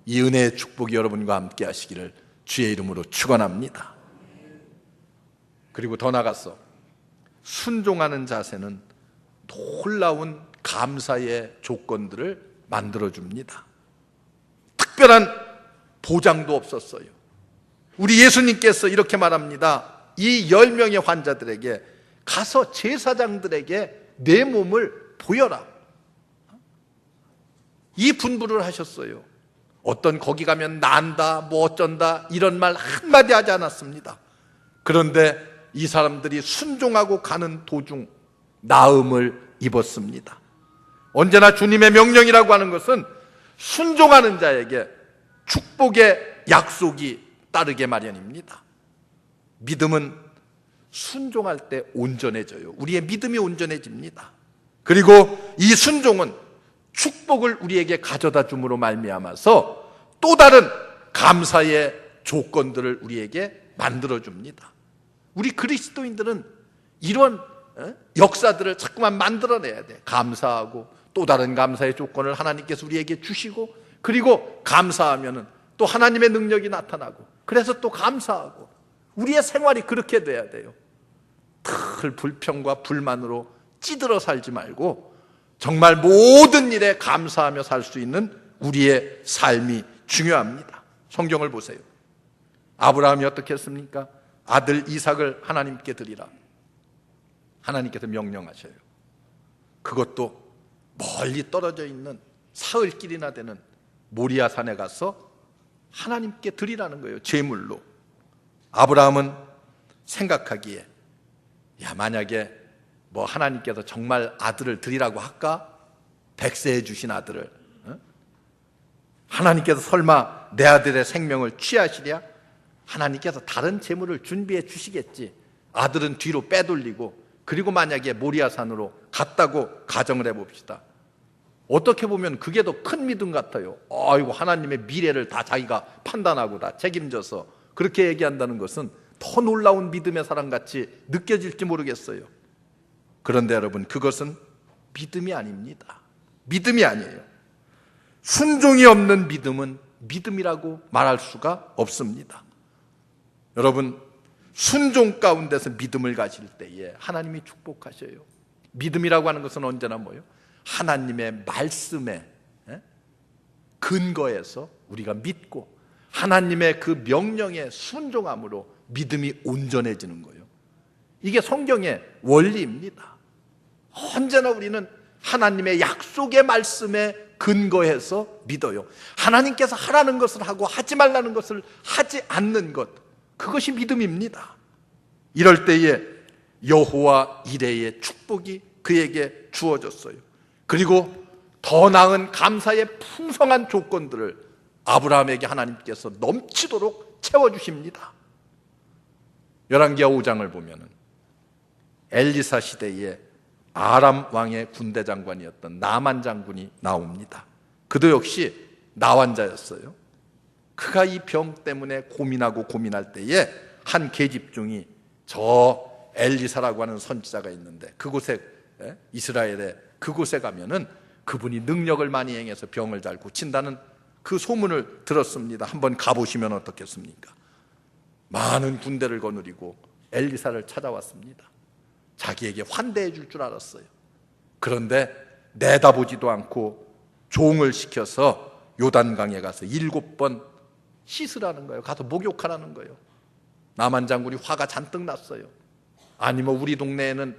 이 은혜의 축복이 여러분과 함께 하시기를 주의 이름으로 축원합니다. 그리고 더 나아가서 순종하는 자세는 놀라운 감사의 조건들을 만들어줍니다. 특별한 보장도 없었어요. 우리 예수님께서 이렇게 말합니다. 이 10명의 환자들에게 가서 제사장들에게 내 몸을 보여라, 이 분부를 하셨어요. 어떤 거기 가면 난다, 뭐 어쩐다, 이런 말 한마디 하지 않았습니다. 그런데 이 사람들이 순종하고 가는 도중 나음을 입었습니다. 언제나 주님의 명령이라고 하는 것은 순종하는 자에게 축복의 약속이 따르게 마련입니다. 믿음은 순종할 때 온전해져요. 우리의 믿음이 온전해집니다. 그리고 이 순종은 축복을 우리에게 가져다 줌으로 말미암아서 또 다른 감사의 조건들을 우리에게 만들어줍니다. 우리 그리스도인들은 이런 역사들을 자꾸만 만들어내야 돼. 감사하고 또 다른 감사의 조건을 하나님께서 우리에게 주시고, 그리고 감사하면은 또 하나님의 능력이 나타나고, 그래서 또 감사하고, 우리의 생활이 그렇게 돼야 돼요. 늘 불평과 불만으로 찌들어 살지 말고 정말 모든 일에 감사하며 살 수 있는 우리의 삶이 중요합니다. 성경을 보세요. 아브라함이 어떻게 했습니까? 아들 이삭을 하나님께 드리라, 하나님께서 명령하셔요. 그것도 멀리 떨어져 있는 사흘길이나 되는 모리아 산에 가서 하나님께 드리라는 거예요. 제물로. 아브라함은 생각하기에, 야, 만약에 뭐 하나님께서 정말 아들을 드리라고 할까? 백세해 주신 아들을, 하나님께서 설마 내 아들의 생명을 취하시랴? 하나님께서 다른 제물을 준비해 주시겠지. 아들은 뒤로 빼돌리고, 그리고 만약에 모리아산으로 갔다고 가정을 해봅시다. 어떻게 보면 그게 더 큰 믿음 같아요. 아이고, 하나님의 미래를 다 자기가 판단하고 다 책임져서 그렇게 얘기한다는 것은 더 놀라운 믿음의 사람같이 느껴질지 모르겠어요. 그런데 여러분, 그것은 믿음이 아닙니다. 믿음이 아니에요. 순종이 없는 믿음은 믿음이라고 말할 수가 없습니다. 여러분, 순종 가운데서 믿음을 가질 때에 하나님이 축복하셔요. 믿음이라고 하는 것은 언제나 뭐예요? 하나님의 말씀에 근거해서 우리가 믿고 하나님의 그 명령에 순종함으로 믿음이 온전해지는 거예요. 이게 성경의 원리입니다. 언제나 우리는 하나님의 약속의 말씀에 근거해서 믿어요. 하나님께서 하라는 것을 하고 하지 말라는 것을 하지 않는 것, 그것이 믿음입니다. 이럴 때에 여호와 이레의 축복이 그에게 주어졌어요. 그리고 더 나은 감사의 풍성한 조건들을 아브라함에게 하나님께서 넘치도록 채워주십니다. 열왕기하 5장을 보면은 엘리사 시대에 아람 왕의 군대 장관이었던 나만 장군이 나옵니다. 그도 역시 나환자였어요. 그가 이 병 때문에 고민하고 고민할 때에 한 계집종이 저 엘리사라고 하는 선지자가 있는데 그곳에, 이스라엘에 그곳에 가면은 그분이 능력을 많이 행해서 병을 잘 고친다는 그 소문을 들었습니다. 한번 가보시면 어떻겠습니까? 많은 군대를 거느리고 엘리사를 찾아왔습니다. 자기에게 환대해 줄 줄 알았어요. 그런데 내다보지도 않고 종을 시켜서 요단강에 가서 7번 씻으라는 거예요. 가서 목욕하라는 거예요. 나만 장군이 화가 잔뜩 났어요. 아니 뭐 우리 동네에는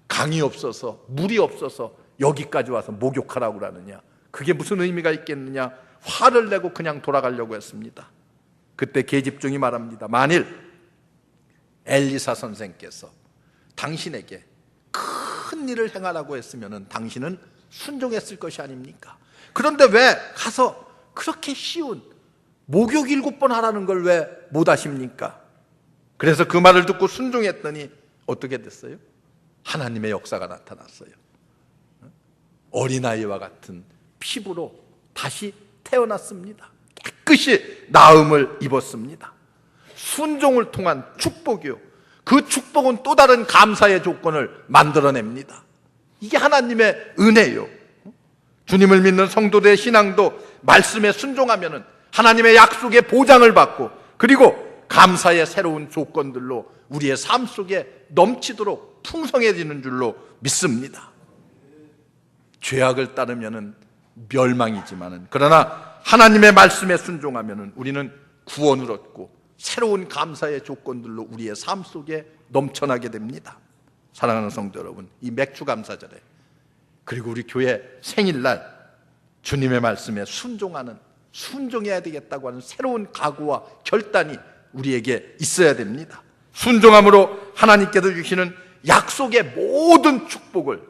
강이 없어서 물이 없어서 여기까지 와서 목욕하라고 그러느냐, 그게 무슨 의미가 있겠느냐, 화를 내고 그냥 돌아가려고 했습니다. 그때 계집종이 말합니다. 만일 엘리사 선생께서 당신에게 큰 일을 행하라고 했으면 당신은 순종했을 것이 아닙니까? 그런데 왜 가서 그렇게 쉬운 목욕 7번 하라는 걸 왜 못하십니까? 그래서 그 말을 듣고 순종했더니 어떻게 됐어요? 하나님의 역사가 나타났어요. 어린아이와 같은 피부로 다시 태어났습니다. 깨끗이 나음을 입었습니다. 순종을 통한 축복이요, 그 축복은 또 다른 감사의 조건을 만들어냅니다. 이게 하나님의 은혜예요. 주님을 믿는 성도들의 신앙도 말씀에 순종하면은 하나님의 약속의 보장을 받고, 그리고 감사의 새로운 조건들로 우리의 삶 속에 넘치도록 풍성해지는 줄로 믿습니다. 죄악을 따르면은 멸망이지만은, 그러나 하나님의 말씀에 순종하면은 우리는 구원을 얻고 새로운 감사의 조건들로 우리의 삶 속에 넘쳐나게 됩니다. 사랑하는 성도 여러분, 이 맥주 감사절에, 그리고 우리 교회 생일날 주님의 말씀에 순종해야 되겠다고 하는 새로운 각오와 결단이 우리에게 있어야 됩니다. 순종함으로 하나님께서 주시는 약속의 모든 축복을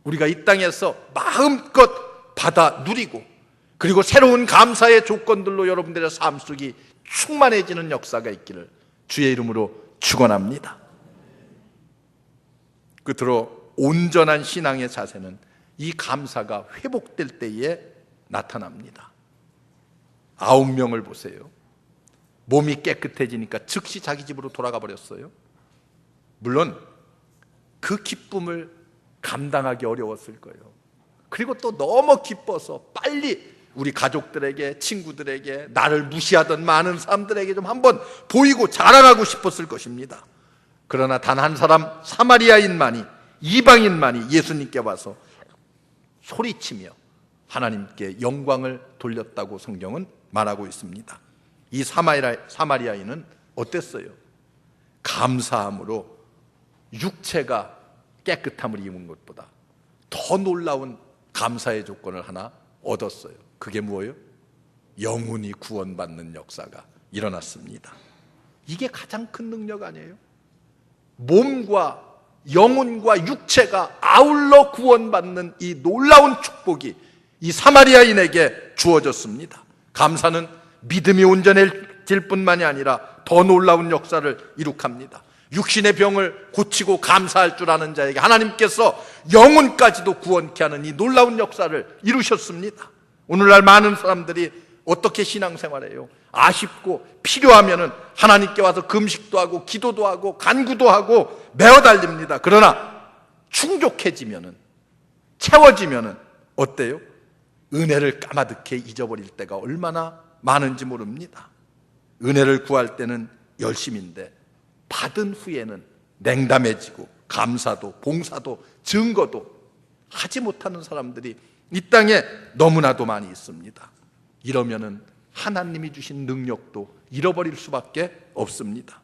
우리가 이 땅에서 마음껏 받아 누리고, 그리고 새로운 감사의 조건들로 여러분들의 삶 속이 충만해지는 역사가 있기를 주의 이름으로 축원합니다. 끝으로 온전한 신앙의 자세는 이 감사가 회복될 때에 나타납니다. 9명을 보세요. 몸이 깨끗해지니까 즉시 자기 집으로 돌아가 버렸어요. 물론 그 기쁨을 감당하기 어려웠을 거예요. 그리고 또 너무 기뻐서 빨리 우리 가족들에게, 친구들에게, 나를 무시하던 많은 사람들에게 좀 한번 보이고 자랑하고 싶었을 것입니다. 그러나 단 한 사람, 사마리아인만이, 이방인만이 예수님께 와서 소리치며 하나님께 영광을 돌렸다고 성경은 말하고 있습니다. 이 사마리아인은 어땠어요? 감사함으로 육체가 깨끗함을 입은 것보다 더 놀라운 감사의 조건을 하나 얻었어요. 그게 뭐예요? 영혼이 구원받는 역사가 일어났습니다. 이게 가장 큰 능력 아니에요? 몸과 영혼과 육체가 아울러 구원받는 이 놀라운 축복이 이 사마리아인에게 주어졌습니다. 감사는 믿음이 온전해질 뿐만이 아니라 더 놀라운 역사를 이룩합니다. 육신의 병을 고치고 감사할 줄 아는 자에게 하나님께서 영혼까지도 구원케 하는 이 놀라운 역사를 이루셨습니다. 오늘날 많은 사람들이 어떻게 신앙생활해요? 아쉽고 필요하면은 하나님께 와서 금식도 하고 기도도 하고 간구도 하고 매어 달립니다. 그러나 충족해지면은, 채워지면은 어때요? 은혜를 까마득해 잊어버릴 때가 얼마나 많은지 모릅니다. 은혜를 구할 때는 열심인데 받은 후에는 냉담해지고 감사도 봉사도 증거도 하지 못하는 사람들이 이 땅에 너무나도 많이 있습니다. 이러면은 하나님이 주신 능력도 잃어버릴 수밖에 없습니다.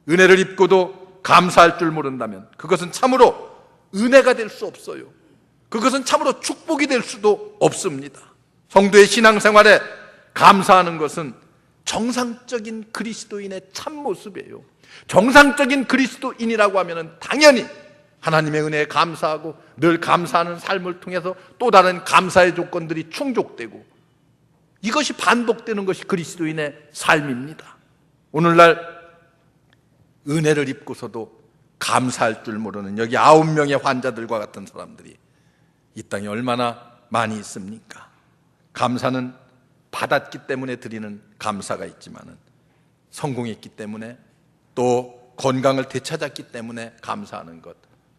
은혜를 입고도 감사할 줄 모른다면 그것은 참으로 은혜가 될 수 없어요. 그것은 참으로 축복이 될 수도 없습니다. 성도의 신앙생활에 감사하는 것은 정상적인 그리스도인의 참모습이에요. 정상적인 그리스도인이라고 하면 당연히 하나님의 은혜에 감사하고 늘 감사하는 삶을 통해서 또 다른 감사의 조건들이 충족되고, 이것이 반복되는 것이 그리스도인의 삶입니다. 오늘날 은혜를 입고서도 감사할 줄 모르는 여기 9명의 환자들과 같은 사람들이 이 땅에 얼마나 많이 있습니까? 감사는 받았기 때문에 드리는 감사가 있지만은, 성공했기 때문에 또 건강을 되찾았기 때문에 감사하는 것,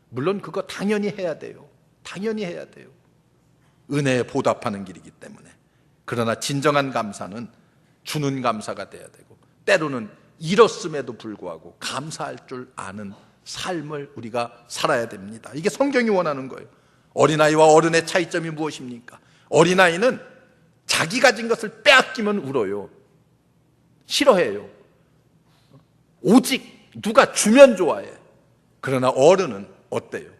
물론 그거 당연히 해야 돼요. 당연히 해야 돼요. 은혜에 보답하는 길이기 때문에. 그러나 진정한 감사는 주는 감사가 돼야 되고, 때로는 잃었음에도 불구하고 감사할 줄 아는 삶을 우리가 살아야 됩니다. 이게 성경이 원하는 거예요. 어린아이와 어른의 차이점이 무엇입니까? 어린아이는 자기 가진 것을 빼앗기면 울어요. 싫어해요. 오직 누가 주면 좋아해. 그러나 어른은 어때요?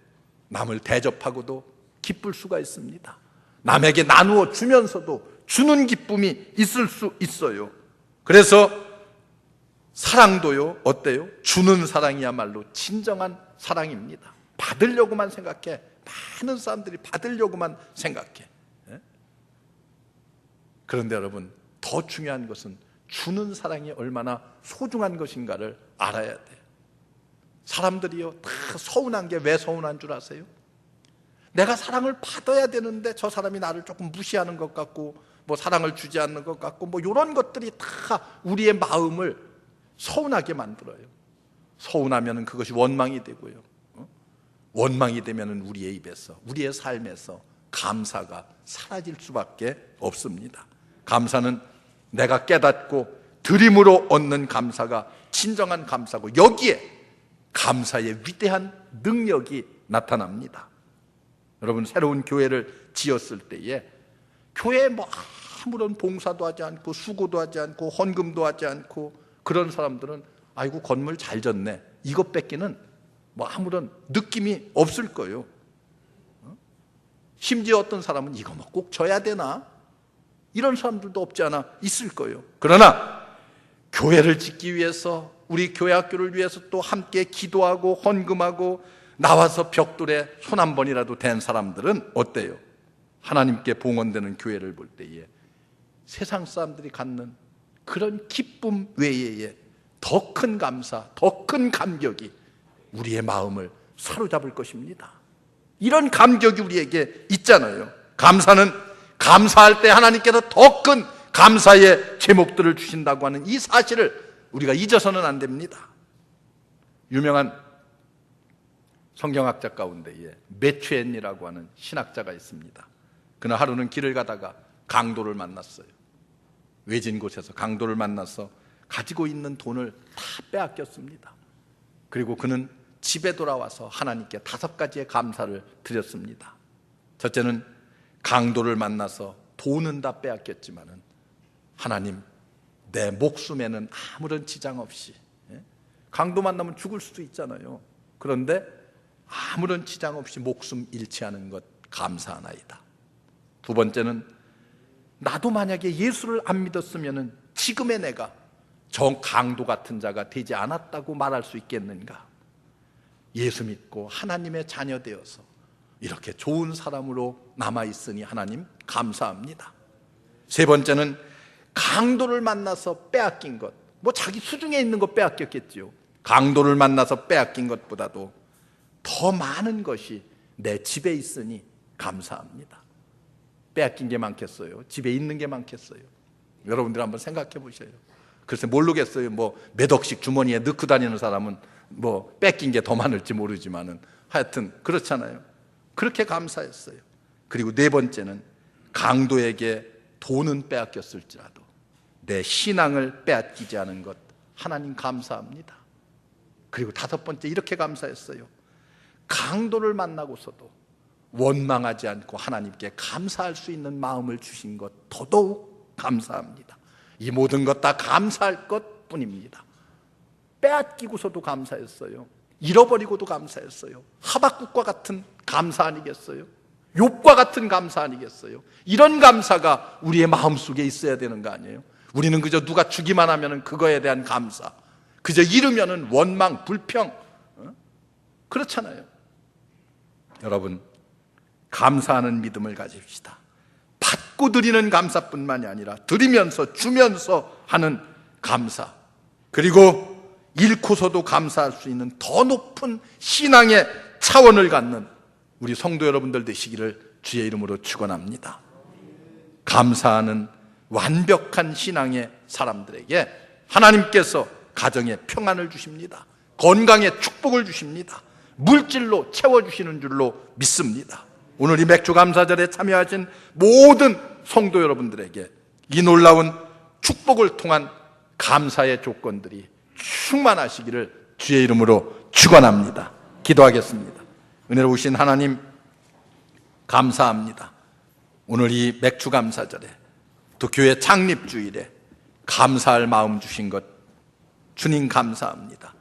남을 대접하고도 기쁠 수가 있습니다. 남에게 나누어 주면서도 주는 기쁨이 있을 수 있어요. 그래서 사랑도요, 어때요? 주는 사랑이야말로 진정한 사랑입니다. 받으려고만 생각해. 많은 사람들이 받으려고만 생각해. 그런데 여러분, 더 중요한 것은 주는 사랑이 얼마나 소중한 것인가를 알아야 돼요. 사람들이요, 다 서운한 게 왜 서운한 줄 아세요? 내가 사랑을 받아야 되는데 저 사람이 나를 조금 무시하는 것 같고, 뭐 사랑을 주지 않는 것 같고, 뭐 이런 것들이 다 우리의 마음을 서운하게 만들어요. 서운하면 그것이 원망이 되고요. 원망이 되면 우리의 입에서, 우리의 삶에서 감사가 사라질 수밖에 없습니다. 감사는 내가 깨닫고 드림으로 얻는 감사가 진정한 감사고, 여기에 감사의 위대한 능력이 나타납니다. 여러분, 새로운 교회를 지었을 때에 교회에 뭐 아무런 봉사도 하지 않고 수고도 하지 않고 헌금도 하지 않고 그런 사람들은 아이고 건물 잘 졌네, 이것 뺏기는 뭐 아무런 느낌이 없을 거예요. 심지어 어떤 사람은 이거 뭐 꼭 져야 되나, 이런 사람들도 없지 않아 있을 거예요. 그러나 교회를 짓기 위해서, 우리 교회 학교를 위해서 또 함께 기도하고 헌금하고 나와서 벽돌에 손 한 번이라도 댄 사람들은 어때요? 하나님께 봉헌되는 교회를 볼 때에 세상 사람들이 갖는 그런 기쁨 외에 더 큰 감사, 더 큰 감격이 우리의 마음을 사로잡을 것입니다. 이런 감격이 우리에게 있잖아요. 감사는 감사할 때 하나님께서 더 큰 감사의 제목들을 주신다고 하는 이 사실을 우리가 잊어서는 안 됩니다. 유명한 성경학자 가운데에 매추엔이라고 하는 신학자가 있습니다. 그는 하루는 길을 가다가 강도를 만났어요. 외진 곳에서 강도를 만나서 가지고 있는 돈을 다 빼앗겼습니다. 그리고 그는 집에 돌아와서 하나님께 5가지의 감사를 드렸습니다. 첫째는 강도를 만나서 돈은 다 빼앗겼지만은 하나님, 내 목숨에는 아무런 지장 없이, 강도 만나면 죽을 수도 있잖아요. 그런데 아무런 지장 없이 목숨 잃지 않은 것 감사하나이다. 두 번째는 나도 만약에 예수를 안 믿었으면 지금의 내가 저 강도 같은 자가 되지 않았다고 말할 수 있겠는가. 예수 믿고 하나님의 자녀 되어서 이렇게 좋은 사람으로 남아있으니 하나님 감사합니다. 세 번째는 강도를 만나서 빼앗긴 것, 뭐 자기 수중에 있는 것 빼앗겼겠지요. 강도를 만나서 빼앗긴 것보다도 더 많은 것이 내 집에 있으니 감사합니다. 빼앗긴 게 많겠어요? 집에 있는 게 많겠어요? 여러분들 한번 생각해 보셔요. 글쎄 모르겠어요. 뭐 몇 억씩 주머니에 넣고 다니는 사람은 뭐 뺏긴 게 더 많을지 모르지만은 하여튼 그렇잖아요. 그렇게 감사했어요. 그리고 네 번째는 강도에게 돈은 빼앗겼을지라도 내 신앙을 빼앗기지 않은 것 하나님 감사합니다. 그리고 다섯 번째 이렇게 감사했어요. 강도를 만나고서도 원망하지 않고 하나님께 감사할 수 있는 마음을 주신 것 더더욱 감사합니다. 이 모든 것 다 감사할 것 뿐입니다. 빼앗기고서도 감사했어요. 잃어버리고도 감사했어요. 하박국과 같은 감사 아니겠어요? 욥과 같은 감사 아니겠어요? 이런 감사가 우리의 마음속에 있어야 되는 거 아니에요? 우리는 그저 누가 주기만 하면 그거에 대한 감사, 그저 잃으면 원망, 불평, 그렇잖아요. 여러분, 감사하는 믿음을 가집시다. 받고 드리는 감사뿐만이 아니라 드리면서 주면서 하는 감사, 그리고 잃고서도 감사할 수 있는 더 높은 신앙의 차원을 갖는 우리 성도 여러분들 되시기를 주의 이름으로 축원합니다. 감사하는 완벽한 신앙의 사람들에게 하나님께서 가정에 평안을 주십니다. 건강에 축복을 주십니다. 물질로 채워주시는 줄로 믿습니다. 오늘 이 맥주 감사절에 참여하신 모든 성도 여러분들에게 이 놀라운 축복을 통한 감사의 조건들이 충만하시기를 주의 이름으로 축원합니다. 기도하겠습니다. 은혜로우신 하나님, 감사합니다. 오늘 이 맥주 감사절에 또 교회 창립주일에 감사할 마음 주신 것 주님 감사합니다.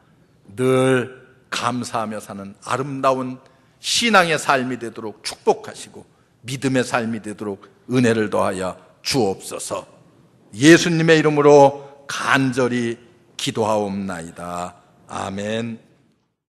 늘 감사하며 사는 아름다운 신앙의 삶이 되도록 축복하시고 믿음의 삶이 되도록 은혜를 더하여 주옵소서. 예수님의 이름으로 간절히 기도하옵나이다. 아멘.